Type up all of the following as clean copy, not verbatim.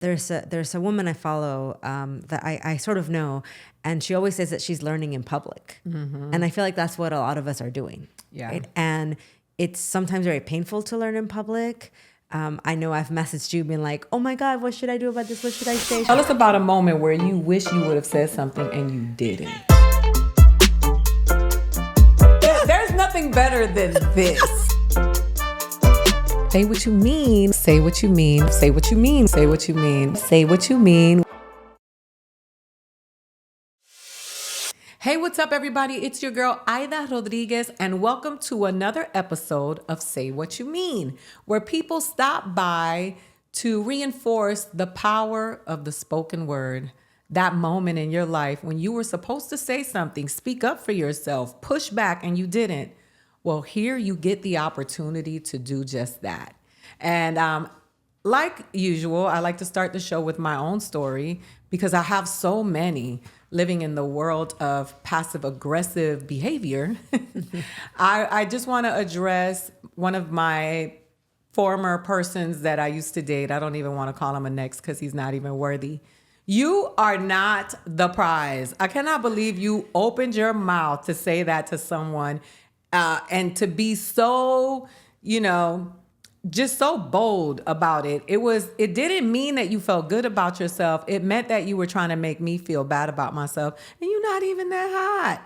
there's a woman I follow that I sort of know, and she always says that she's learning in public. And I feel like that's what a lot of us are doing. Yeah. Right? And it's sometimes very painful to learn in public. I know I've messaged you being like, oh my God, what should I do about this? What should I say? Tell us about a moment where you wish you would have said something and you didn't. There's nothing better than this. Say what you mean. Say what you mean. Say what you mean. Say what you mean. Say what you mean. Hey, what's up, everybody? It's your girl, Aida Rodriguez, and welcome to another episode of Say What You Mean, where people stop by to reinforce the power of the spoken word. That moment in your life when you were supposed to say something, speak up for yourself, push back, and you didn't. Well, here you get the opportunity to do just that. And like usual, I like to start the show with my own story because I have so many living in the world of passive aggressive behavior. I just want to address one of my former persons that I used to date. I don't even want to call him a next because he's not even worthy. You are not the prize. I cannot believe you opened your mouth to say that to someone and to be so, just so bold about it. It didn't mean that you felt good about yourself. It meant that you were trying to make me feel bad about myself. And you're not even that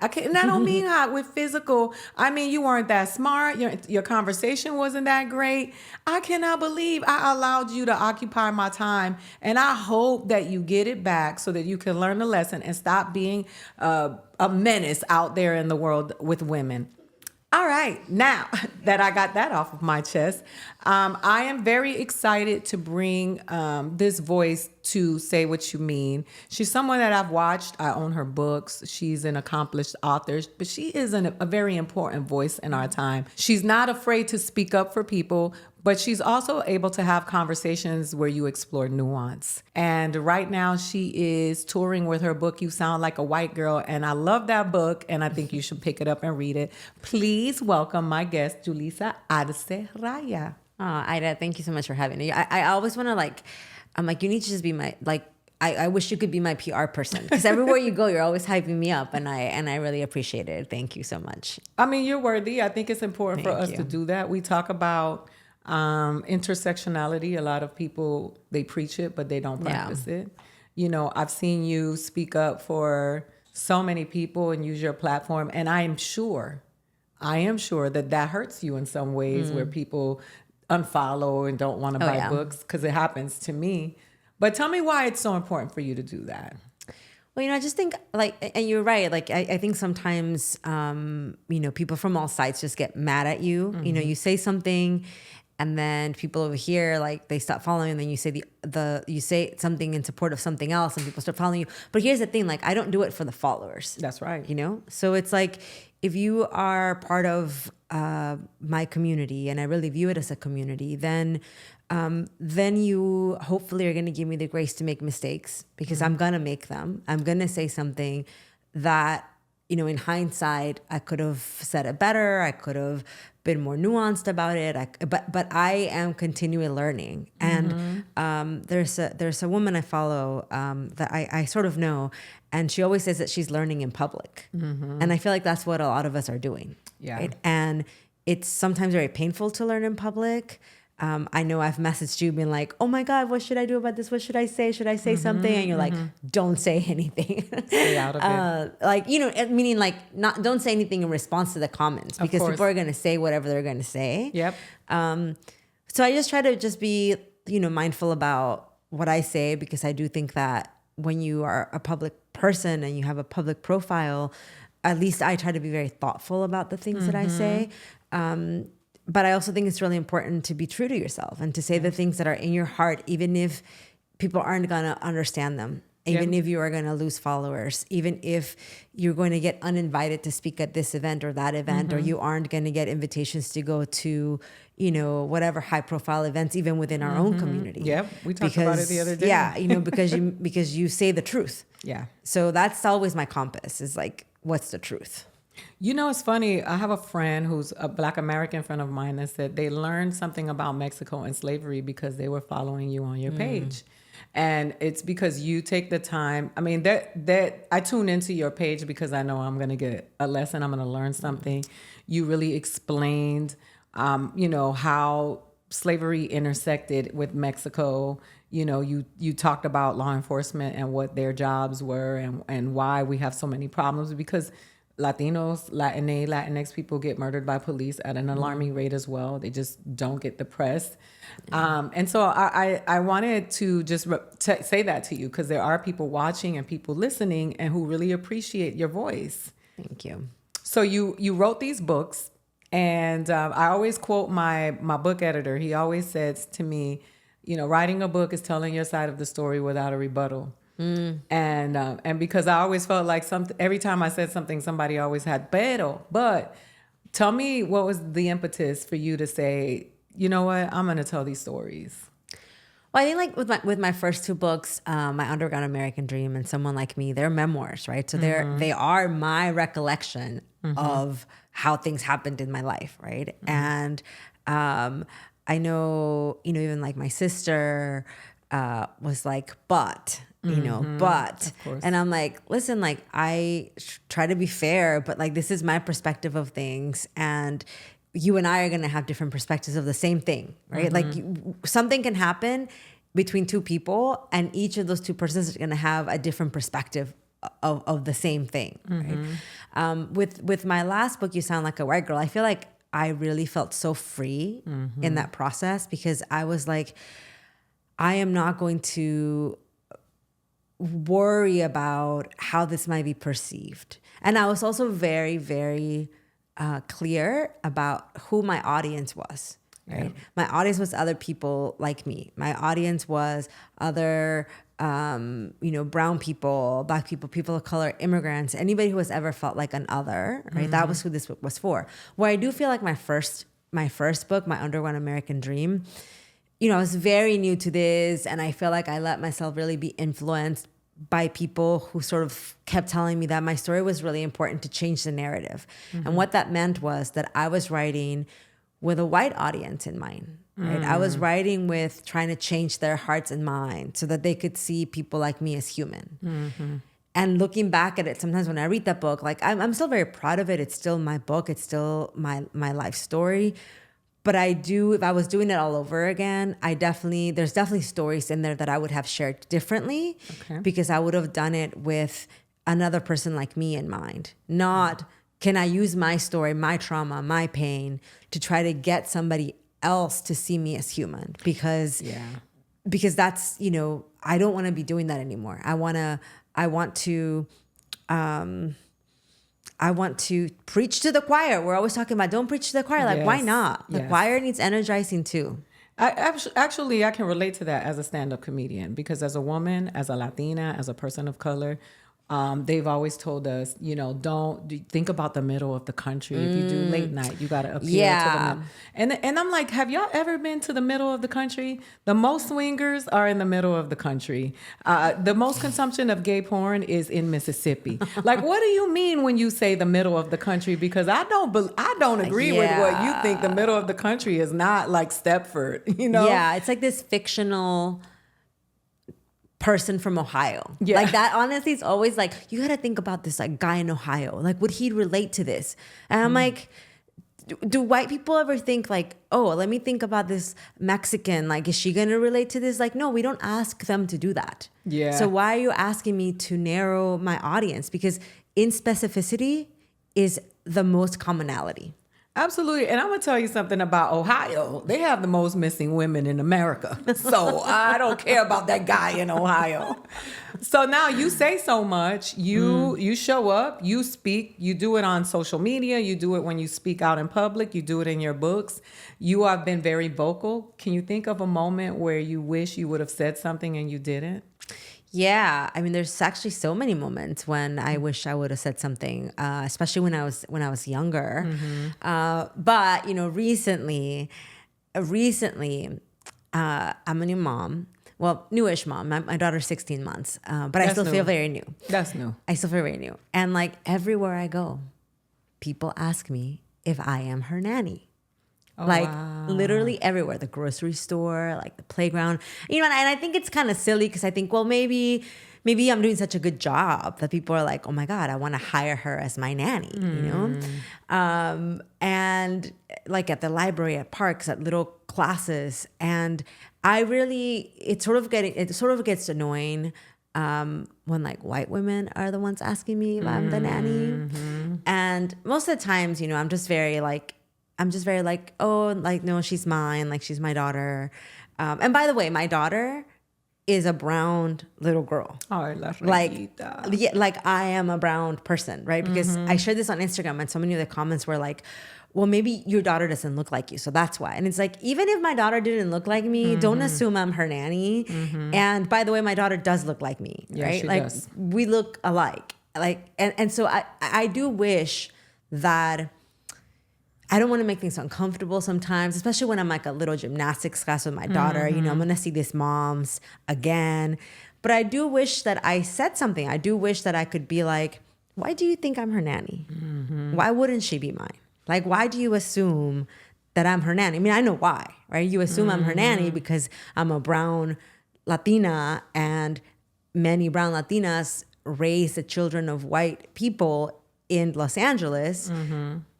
hot. And I don't mean hot with physical. I mean, you weren't that smart. Your conversation wasn't that great. I cannot believe I allowed you to occupy my time. And I hope that you get it back so that you can learn the lesson and stop being a menace out there in the world with women. All right, now that I got that off of my chest, I am very excited to bring this voice to Say What You Mean. She's someone that I've watched. I own her books. She's an accomplished author, but she is a very important voice in our time. She's not afraid to speak up for people, but she's also able to have conversations where you explore nuance. And right now she is touring with her book, You Sound Like a White Girl. And I love that book, and I think you should pick it up and read it. Please welcome my guest, Julissa Arce Raya. Oh, Aida, thank you so much for having me. I always want to I'm like, you need to just be my, I wish you could be my PR person because everywhere you go, you're always hyping me up, and I really appreciate it. Thank you so much. I mean, you're worthy. I think it's important for us to do that. We talk about intersectionality. A lot of people, they preach it, but they don't practice it. I've seen you speak up for so many people and use your platform. And I am sure that hurts you in some ways where people unfollow and don't want to buy books, because it happens to me. But tell me why it's so important for you to do that. Well, I just think and you're right. I think sometimes, people from all sides just get mad at you. Mm-hmm. You say something, and then people over here, they stop following, and then you say you say something in support of something else, and people start following you. But here's the thing, I don't do it for the followers. That's right. So it's if you are part of my community, and I really view it as a community, then you hopefully are going to give me the grace to make mistakes, because I'm going to make them. I'm going to say something that, in hindsight, I could have said it better. I could have been more nuanced about it. But I am continually learning. And there's a woman I follow that I sort of know, and she always says that she's learning in public. Mm-hmm. And I feel like that's what a lot of us are doing. Yeah. Right? And it's sometimes very painful to learn in public. I know I've messaged you being like, oh my God, what should I do about this? What should I say? Should I say something? And you're like, don't say anything. Stay out of it. Meaning don't say anything in response to the comments, because people are going to say whatever they're going to say. Yep. So I just try to just be, mindful about what I say, because I do think that when you are a public person and you have a public profile, at least I try to be very thoughtful about the things that I say. But I also think it's really important to be true to yourself and to say the things that are in your heart, even if people aren't going to understand them, even if you are going to lose followers, even if you're going to get uninvited to speak at this event or that event, or you aren't going to get invitations to go to, whatever high profile events, even within our own community. Yep. We talked about it the other day. Yeah. Because you say the truth. Yeah. So that's always my compass, is what's the truth? It's funny. I have a friend who's a Black American friend of mine that said they learned something about Mexico and slavery because they were following you on your page. And it's because you take the time. I mean, that I tune into your page because I know I'm going to get a lesson. I'm going to learn something. You really explained, how slavery intersected with Mexico. You talked about law enforcement and what their jobs were and why we have so many problems because Latinos, Latinx people get murdered by police at an alarming rate as well. They just don't get the press. And so I wanted to just say that to you because there are people watching and people listening and who really appreciate your voice. Thank you. So you wrote these books, and I always quote my book editor. He always says to me, writing a book is telling your side of the story without a rebuttal. And because I always felt like every time I said something, somebody always had but tell me what was the impetus for you to say, you know what, I'm going to tell these stories. Well, I think like with my first two books, My Underground American Dream and Someone Like Me, they're memoirs, right? So they are my recollection of how things happened in my life, right? And I know, even like my sister was like, but, and I'm like, listen, like I try to be fair, but like this is my perspective of things, and you and I are going to have different perspectives of the same thing, right? Like something can happen between two people, and each of those two persons are going to have a different perspective of the same thing, right? With my last book, You Sound Like a White Girl, I feel like I really felt so free in that process because I was like, I am not going to worry about how this might be perceived. And I was also very, very clear about who my audience was. Right? Yeah. My audience was other people like me. My audience was other, brown people, Black people, people of color, immigrants, anybody who has ever felt like an other. Right? That was who this book was for. Where I do feel like my first book, My Underground American Dream, I was very new to this, and I feel like I let myself really be influenced by people who sort of kept telling me that my story was really important to change the narrative. And what that meant was that I was writing with a white audience in mind, right? I was writing with trying to change their hearts and minds so that they could see people like me as human. And looking back at it, sometimes when I read that book, like I'm still very proud of it. It's still my book. It's still my life story. But if I was doing it all over again, there's definitely stories in there that I would have shared differently because I would have done it with another person like me in mind. Not, can I use my story, my trauma, my pain to try to get somebody else to see me as human? Because that's, I don't want to be doing that anymore. I want to preach to the choir. We're always talking about don't preach to the choir. Like, why not? The choir needs energizing too. I can relate to that as a stand-up comedian because as a woman, as a Latina, as a person of color, they've always told us, don't think about the middle of the country. If you do late night, you got to appeal to the middle. And I'm like, have y'all ever been to the middle of the country? The most swingers are in the middle of the country. The most consumption of gay porn is in Mississippi. Like, what do you mean when you say the middle of the country? Because I don't agree with what you think. The middle of the country is not like Stepford, Yeah, it's like this fictional person from Ohio. Yeah. Like that, honestly, it's always like, you got to think about this like guy in Ohio. Like, would he relate to this? And I'm like, do white people ever think like, oh, let me think about this Mexican. Like, is she going to relate to this? Like, no, we don't ask them to do that. Yeah. So why are you asking me to narrow my audience? Because inspecificity is the most commonality. Absolutely. And I'm going to tell you something about Ohio. They have the most missing women in America. So I don't care about that guy in Ohio. So now you say so much. You show up, you speak, you do it on social media. You do it when you speak out in public. You do it in your books. You have been very vocal. Can you think of a moment where you wish you would have said something and you didn't? Yeah, I mean, there's actually so many moments when I wish I would have said something, especially when I was younger. But recently, I'm a new mom. Well, newish mom. My daughter's 16 months, but I still feel very new. That's new. I still feel very new, and like everywhere I go, people ask me if I am her nanny. like wow. literally everywhere, the grocery store, like the playground, you know, and I think it's kind of silly because I think, well, maybe I'm doing such a good job that people are like, oh my God, I want to hire her as my nanny, you know? And like at the library, at parks, at little classes. And it sort of gets annoying when like white women are the ones asking me if I'm the nanny. And most of the times, you know, I'm just very like, oh, like, no, she's mine. Like, she's my daughter. And by the way, my daughter is a brown little girl. Oh, like, yeah, like I am a brown person, right? Because I shared this on Instagram and so many of the comments were like, well, maybe your daughter doesn't look like you, so that's why. And it's like, even if my daughter didn't look like me, don't assume I'm her nanny. And by the way, my daughter does look like me, right? She like does. we look alike. Like, and so I do wish that I don't want to make things uncomfortable sometimes, especially when I'm like a little gymnastics class with my daughter. You know, I'm going to see these moms again. But I do wish that I said something. I do wish that I could be like, why do you think I'm her nanny? Why wouldn't she be mine? Like, why do you assume that I'm her nanny? I mean, I know why, right? You assume I'm her nanny because I'm a brown Latina and many brown Latinas raise the children of white people in Los Angeles.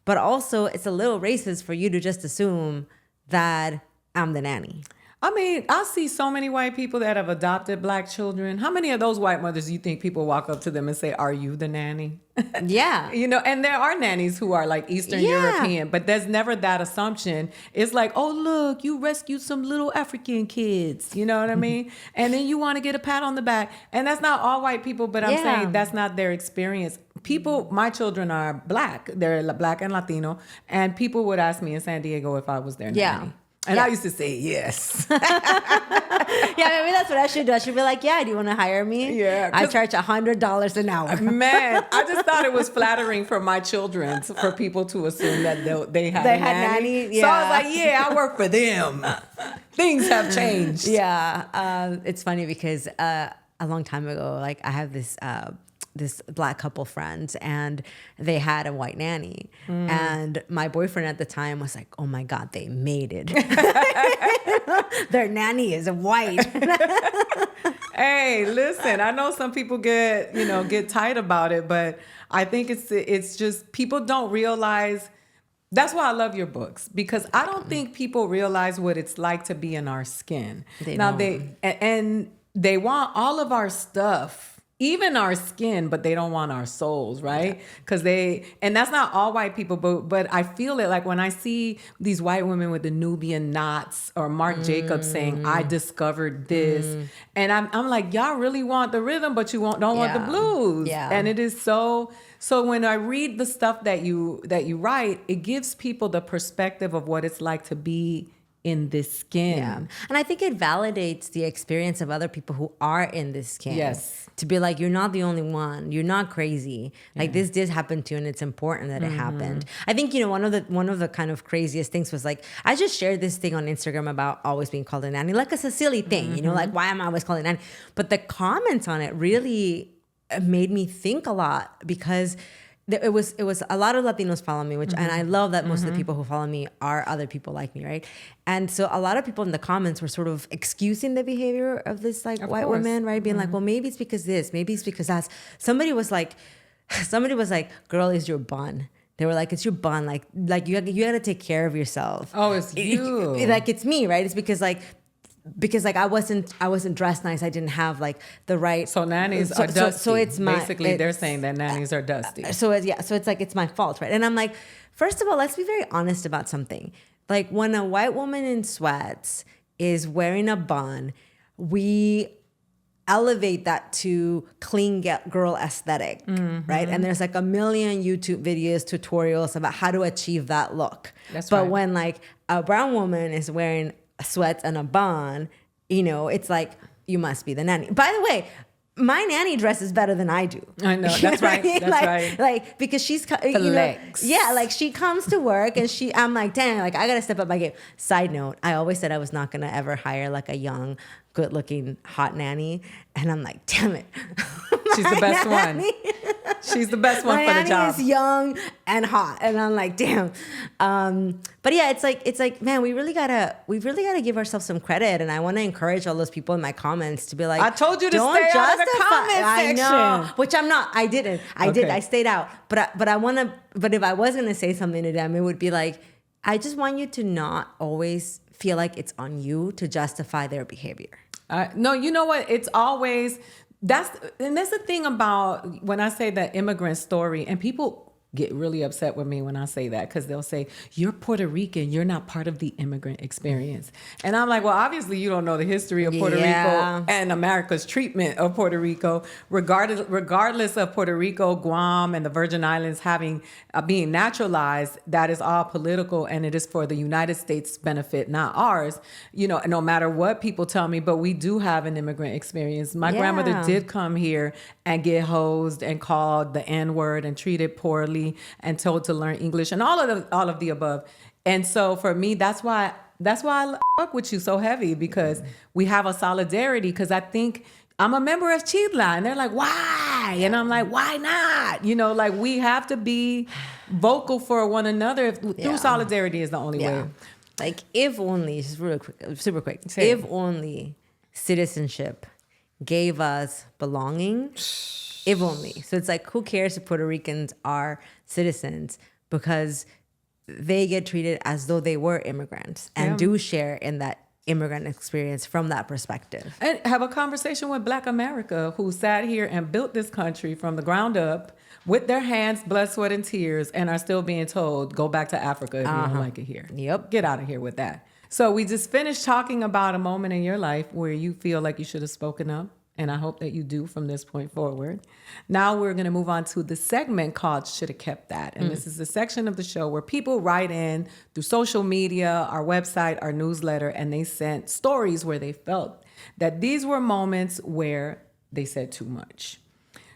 But also, it's a little racist for you to just assume that I'm the nanny. I mean, I see so many white people that have adopted black children. How many of those white mothers do you think people walk up to them and say, are you the nanny? Yeah. You know, and there are nannies who are like Eastern European, but there's never that assumption. It's like, oh, look, you rescued some little African kids. You know what I mean? And then you want to get a pat on the back. And that's not all white people, but I'm saying that's not their experience. People, my children are black. They're black and Latino. And people would ask me in San Diego if I was their nanny. And I used to say yes. Yeah, maybe that's what I should do. I should be like, yeah, do you want to hire me? Yeah. I charge $100 an hour. Man, I just thought it was flattering for my children for people to assume that they had a nanny. Yeah. So I was like, yeah, I work for them. Things have changed. Yeah. It's funny because a long time ago, like I have this black couple friends and they had a white nanny. And my boyfriend at the time was like, oh my God, they made it. Their nanny is white. Hey, listen, I know some people get tight about it, but I think it's just people don't realize. That's why I love your books, because I don't think people realize what it's like to be in our skin. They want all of our stuff. Even our skin, but they don't want our souls, right? Because and that's not all white people, but I feel it like when I see these white women with the Nubian knots or Marc Jacobs saying, I discovered this. And I'm like, y'all really want the rhythm, but you don't want the blues. Yeah. And it is so when I read the stuff that you write, it gives people the perspective of what it's like to be in this skin. Yeah. And I think it validates the experience of other people who are in this skin. Yes. To be like, you're not the only one. You're not crazy. Like this did happen to you and it's important that it happened. I think, one of the kind of craziest things was like, I just shared this thing on Instagram about always being called a nanny. Like it's a silly thing, like why am I always called a nanny? But the comments on it really made me think a lot because it was a lot of Latinos follow me, and I love that most of the people who follow me are other people like me, right? And so a lot of people in the comments were sort of excusing the behavior of this like white woman, right? Being like, well, maybe it's because this, maybe it's because that's. Somebody was like, girl, is your bun. They were like, it's your bun. Like you gotta take care of yourself. Oh, it's you. Like it's me, right? It's because I wasn't dressed nice. I didn't have like the right. So nannies are dusty. So it's basically they're saying that nannies are dusty. So it's like it's my fault, right? And I'm like, first of all, let's be very honest about something. Like when a white woman in sweats is wearing a bun, we elevate that to clean girl aesthetic, right? And there's like a million YouTube videos, tutorials about how to achieve that look. But when like a brown woman is wearing sweats and a bun, it's like, you must be the nanny. By the way, my nanny dresses better than I do. I know, that's right. That's right. Like, because she's, legs. Yeah, like she comes to work and I'm like, damn, like I gotta step up my game. Side note, I always said I was not gonna ever hire like a young, good looking, hot nanny. And I'm like, damn it. She's the best one. She's the best one My for the nanny job. is young and hot, and I'm like, damn. But yeah, it's like, man, we really gotta give ourselves some credit, and I want to encourage all those people in my comments to be like, I told you to don't stay out of the justify. comment I know, section. which I'm not. I didn't. I did. Okay. I stayed out. But I want to. But if I was gonna say something to them, it would be like, I just want you to not always feel like it's on you to justify their behavior. No, you know what? It's always that's the thing about when I say the immigrant story, and people get really upset with me when I say that because they'll say, you're Puerto Rican, you're not part of the immigrant experience. And I'm like, well, obviously you don't know the history of Puerto Rico and America's treatment of Puerto Rico, regardless of Puerto Rico, Guam, and the Virgin Islands being naturalized. That is all political, and it is for the United States' benefit, not ours. You know, no matter what people tell me, but we do have an immigrant experience. My grandmother did come here and get hosed and called the N-word and treated poorly and told to learn English and all of the above. And so for me, that's why I fuck with you so heavy, because we have a solidarity. Because I think I'm a member of Chidla, and they're like, why? And I'm like, why not? You know, like, we have to be vocal for one another. Through solidarity is the only way. Like, if only, just real quick, super quick, if only citizenship gave us belonging. If only. So it's like, who cares if Puerto Ricans are citizens, because they get treated as though they were immigrants and do share in that immigrant experience from that perspective. And have a conversation with Black America, who sat here and built this country from the ground up with their hands, blood, sweat, and tears, and are still being told, go back to Africa if you don't like it here. Yep. Get out of here with that. So we just finished talking about a moment in your life where you feel like you should have spoken up. And I hope that you do from this point forward. Now we're going to move on to the segment called Shoulda Kept That. And this is the section of the show where people write in through social media, our website, our newsletter, and they sent stories where they felt that these were moments where they said too much.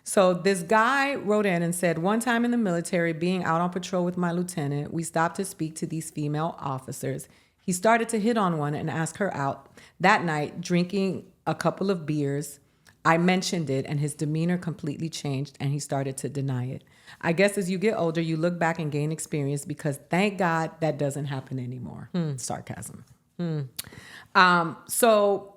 So this guy wrote in and said, one time in the military, being out on patrol with my lieutenant, we stopped to speak to these female officers. He started to hit on one and ask her out. That night, drinking a couple of beers, I mentioned it, and his demeanor completely changed, and he started to deny it. I guess as you get older, you look back and gain experience, because thank God that doesn't happen anymore. Sarcasm. So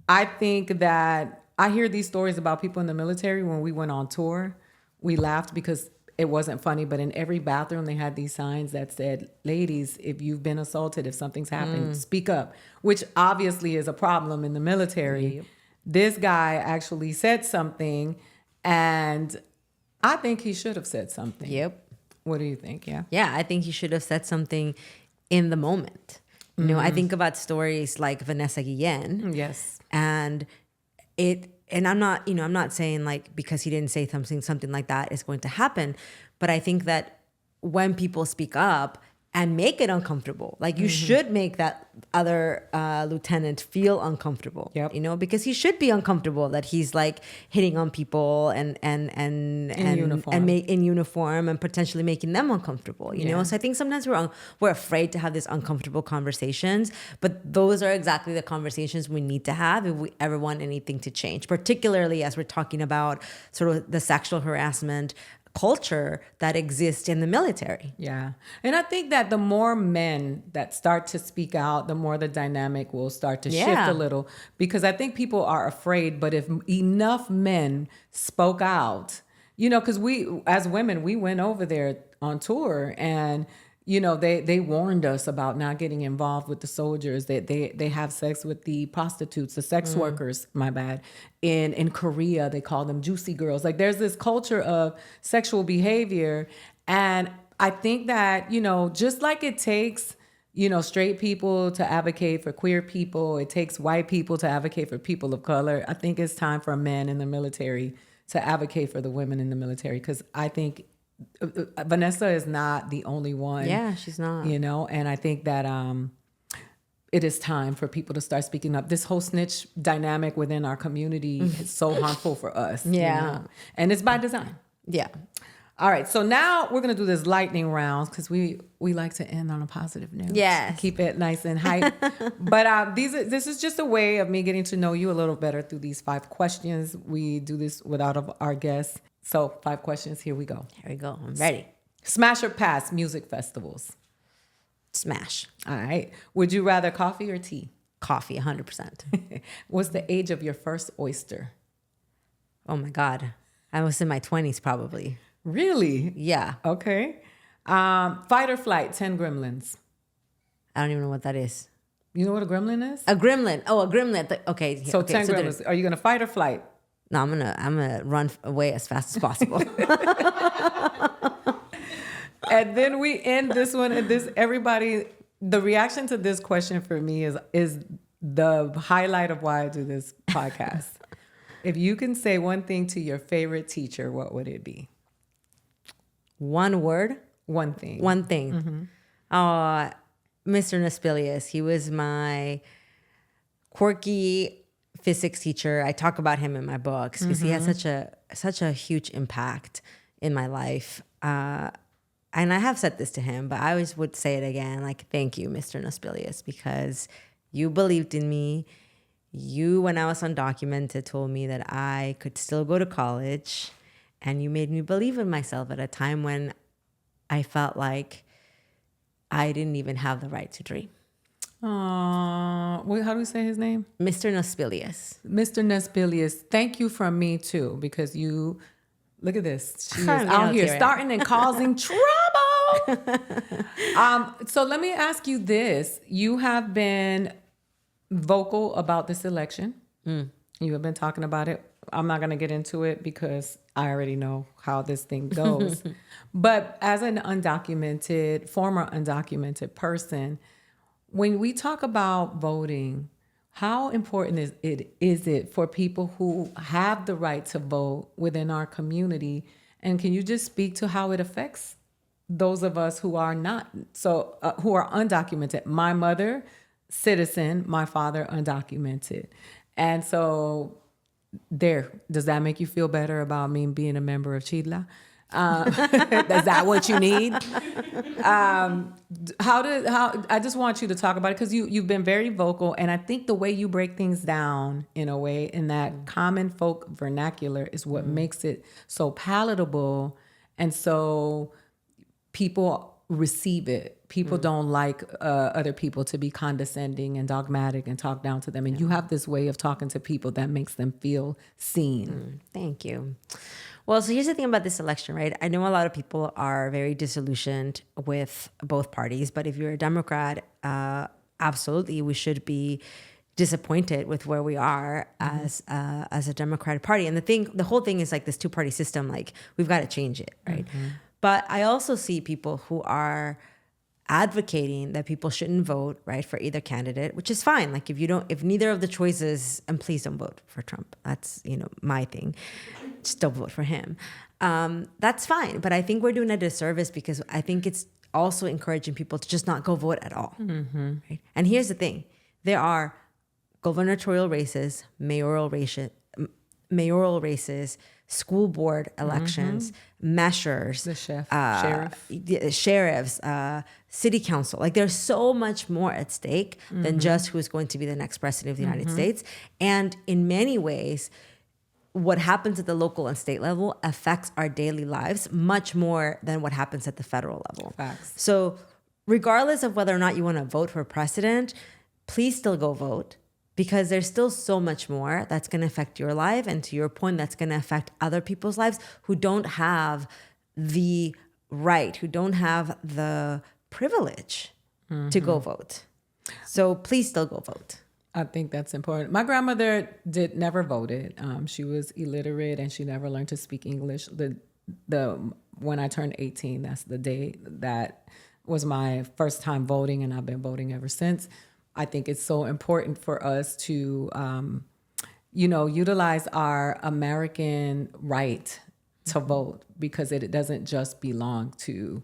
I think that I hear these stories about people in the military. When we went on tour, we laughed because it wasn't funny, but in every bathroom they had these signs that said, ladies, if you've been assaulted, if something's happened, speak up, which obviously is a problem in the military. Yep. This guy actually said something, and I think he should have said something. Yep. What do you think? Yeah. Yeah, I think he should have said something in the moment. You know, I think about stories like Vanessa Guillen. Yes. And I'm not saying like because he didn't say something like that is going to happen, but I think that when people speak up and make it uncomfortable, like you should make that other lieutenant feel uncomfortable. Yep. You know, because he should be uncomfortable that he's like hitting on people and in uniform and potentially making them uncomfortable. You know, so I think sometimes we're afraid to have these uncomfortable conversations, but those are exactly the conversations we need to have if we ever want anything to change, particularly as we're talking about sort of the sexual harassment culture that exists in the military. Yeah. And I think that the more men that start to speak out, the more the dynamic will start to shift a little, because I think people are afraid, but if enough men spoke out, you know, because we, as women, we went over there on tour, and you know, they warned us about not getting involved with the soldiers. They have sex with the prostitutes, the sex workers, my bad. In Korea, they call them juicy girls. Like, there's this culture of sexual behavior. And I think that, you know, just like it takes, you know, straight people to advocate for queer people, it takes white people to advocate for people of color. I think it's time for men in the military to advocate for the women in the military, because I think Vanessa is not the only one. Yeah, she's not. You know, and I think that it is time for people to start speaking up. This whole snitch dynamic within our community is so harmful for us. Yeah. You know? And it's by design. Yeah. All right, so now we're going to do this lightning round, because we like to end on a positive note. Yes. Keep it nice and hype. But this is just a way of me getting to know you a little better through these 5 questions. We do this with all of our guests. So 5 questions. Here we go. Here we go. I'm ready. Smash or pass music festivals? Smash. All right. Would you rather coffee or tea? Coffee, 100%. What's the age of your first oyster? Oh my God. I was in my 20s probably. Really? Yeah. Okay. Fight or flight, 10 gremlins. I don't even know what that is. You know what a gremlin is? A gremlin. Oh, a gremlin. Okay. So okay. 10 gremlins. Are you going to fight or flight? No, I'm gonna run away as fast as possible. And then we end this one, and everybody, the reaction to this question for me is the highlight of why I do this podcast. If you can say one thing to your favorite teacher, what would it be? One word? One thing. One thing. Mr. Nespilius. He was my quirky physics teacher. I talk about him in my books because he had such a huge impact in my life. And I have said this to him, but I always would say it again, like, thank you, Mr. Nespilius, because you believed in me. You, when I was undocumented, told me that I could still go to college, and you made me believe in myself at a time when I felt like I didn't even have the right to dream. Wait, how do we say his name? Mr. Nespilius. Mr. Nespilius, thank you from me too, because you, look at this. She is I'm out here okay, right? starting and causing trouble. So let me ask you this. You have been vocal about this election. You have been talking about it. I'm not going to get into it because I already know how this thing goes. But as an former undocumented person, when we talk about voting, how important is it for people who have the right to vote within our community? And can you just speak to how it affects those of us who are not, who are undocumented? My mother, citizen, my father, undocumented. And so does that make you feel better about me being a member of Chila? Is that what you need? I just want you to talk about it because you've been very vocal, and I think the way you break things down in a way in that common folk vernacular is what makes it so palatable, and so people receive it. People don't like other people to be condescending and dogmatic and talk down to them, and you have this way of talking to people that makes them feel seen. Thank you. Well, so here's the thing about this election, right? I know a lot of people are very disillusioned with both parties, but if you're a Democrat, absolutely, we should be disappointed with where we are as a Democratic Party. And the whole thing is like this two-party system. Like, we've got to change it, right? But I also see people who are advocating that people shouldn't vote, right, for either candidate, which is fine. Like, if neither of the choices, and please don't vote for Trump. That's, my thing. Just don't vote for him. That's fine. But I think we're doing a disservice because I think it's also encouraging people to just not go vote at all. Right? And here's the thing. There are gubernatorial races, mayoral races, school board elections, measures, The sheriffs, city council. Like, there's so much more at stake than just who's going to be the next president of the United States. And in many ways, what happens at the local and state level affects our daily lives much more than what happens at the federal level. Facts. So regardless of whether or not you want to vote for president, please still go vote, because there's still so much more that's going to affect your life. And to your point, that's going to affect other people's lives who don't have the right, who don't have the privilege to go vote. So please still go vote. I think that's important. My grandmother never voted. She was illiterate and she never learned to speak English. When I turned 18, that's the day that was my first time voting, and I've been voting ever since. I think it's so important for us to, utilize our American right to vote, because it doesn't just belong to,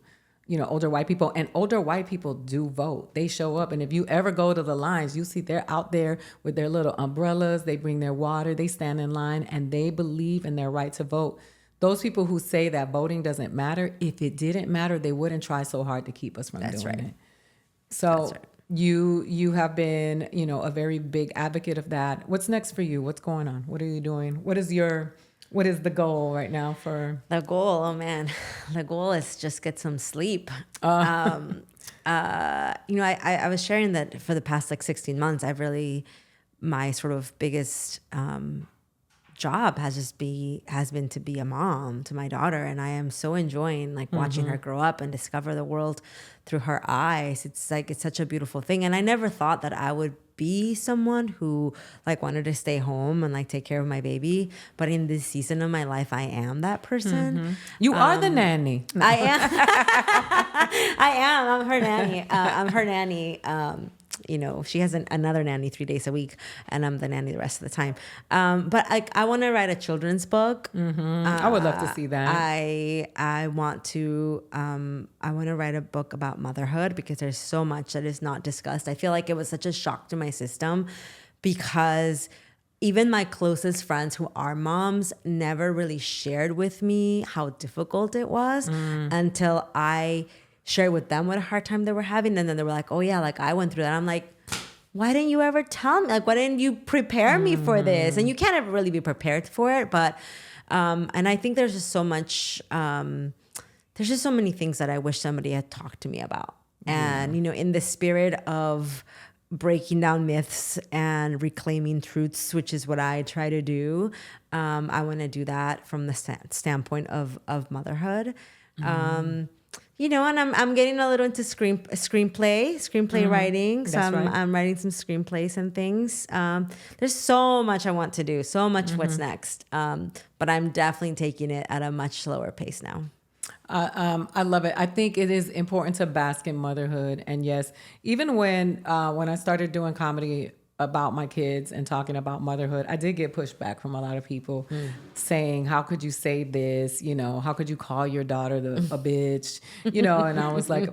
older white people. And older white people do vote. They show up. And if you ever go to the lines, you see they're out there with their little umbrellas. They bring their water. They stand in line, and they believe in their right to vote. Those people who say that voting doesn't matter, if it didn't matter, they wouldn't try so hard to keep us from doing it. So That's right. you have been, a very big advocate of that. What's next for you? What's going on? What are you doing? What What is the goal right now for? The goal, oh man, the goal is just get some sleep. I was sharing that for the past like 16 months, my sort of biggest job has been to be a mom to my daughter, and I am so enjoying like watching her grow up and discover the world through her eyes. It's such a beautiful thing, and I never thought that I would be someone who like wanted to stay home and like take care of my baby, but in this season of my life I am that person. You are the nanny. I am. I'm her nanny. She has another nanny 3 days a week, and I'm the nanny the rest of the time. But I want to write a children's book. I would love to see that. I want to write a book about motherhood, because there's so much that is not discussed. I feel like it was such a shock to my system, because even my closest friends who are moms never really shared with me how difficult it was until I shared with them what a hard time they were having. And then they were like, oh yeah, like I went through that. I'm like, why didn't you ever tell me? Like, why didn't you prepare me for this? And you can't ever really be prepared for it. But, and I think there's just so much, there's just so many things that I wish somebody had talked to me about. And, in the spirit of breaking down myths and reclaiming truths, which is what I try to do, I want to do that from the standpoint of motherhood. And I'm getting a little into screenplay writing. So I'm writing some screenplays and things. There's so much I want to do, so much what's next. But I'm definitely taking it at a much slower pace now. I love it. I think it is important to bask in motherhood. And yes, even when I started doing comedy about my kids and talking about motherhood, I did get pushback from a lot of people saying, how could you say this? How could you call your daughter a bitch? And I was like,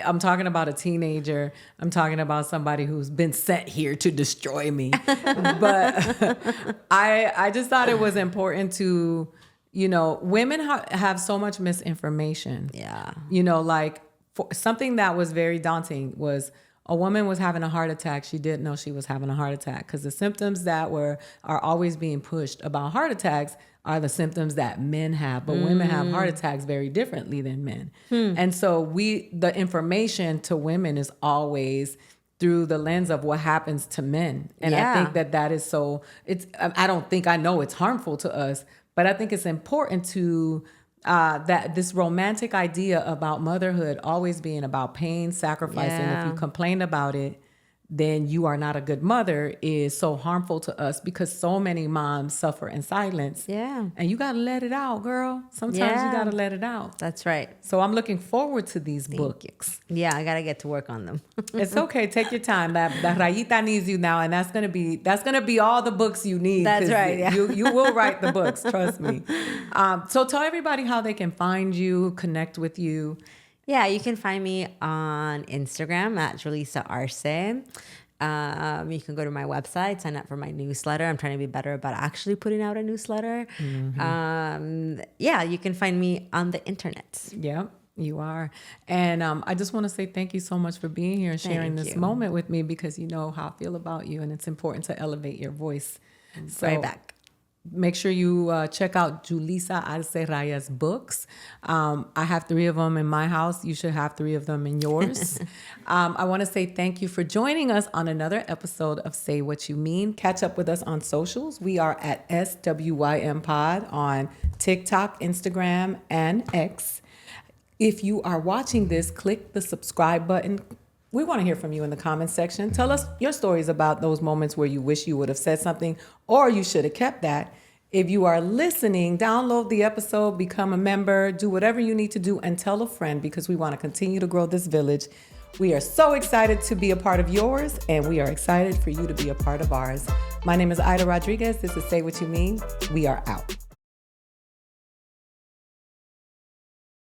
I'm talking about a teenager. I'm talking about somebody who's been sent here to destroy me. But I just thought it was important to, women have so much misinformation. Yeah. Something that was very daunting was a woman was having a heart attack. She didn't know she was having a heart attack, because the symptoms that are always being pushed about heart attacks are the symptoms that men have, but women have heart attacks very differently than men. And so the information to women is always through the lens of what happens to men. And I think that is so, I know it's harmful to us, but I think it's important to that this romantic idea about motherhood always being about pain, sacrifice, and if you complain about it, then you are not a good mother, is so harmful to us, because so many moms suffer in silence. Yeah. And you got to let it out, girl. Sometimes you got to let it out. That's right. So I'm looking forward to these books. Yeah, I got to get to work on them. It's okay. Take your time. La Rayita needs you now, and that's going to be all the books you need. That's right. Yeah. You will write the books, trust me. So tell everybody how they can find you, connect with you. Yeah, you can find me on Instagram at Julissa Arce. You can go to my website, sign up for my newsletter. I'm trying to be better about actually putting out a newsletter. You can find me on the internet. Yeah, you are. And I just want to say thank you so much for being here and sharing this moment with me, because you know how I feel about you, and it's important to elevate your voice. So, right back. Make sure you check out Julissa Arce Raya's books. I have 3 of them in my house. You should have 3 of them in yours. I want to say thank you for joining us on another episode of Say What You Mean. Catch up with us on socials. We are at SWYM Pod on TikTok, Instagram, and X. If you are watching this, click the subscribe button. We want to hear from you in the comments section. Tell us your stories about those moments where you wish you would have said something, or you should have kept that. If you are listening, download the episode, become a member, do whatever you need to do, and tell a friend, because we want to continue to grow this village. We are so excited to be a part of yours, and we are excited for you to be a part of ours. My name is Aida Rodriguez. This is Say What You Mean. We are out.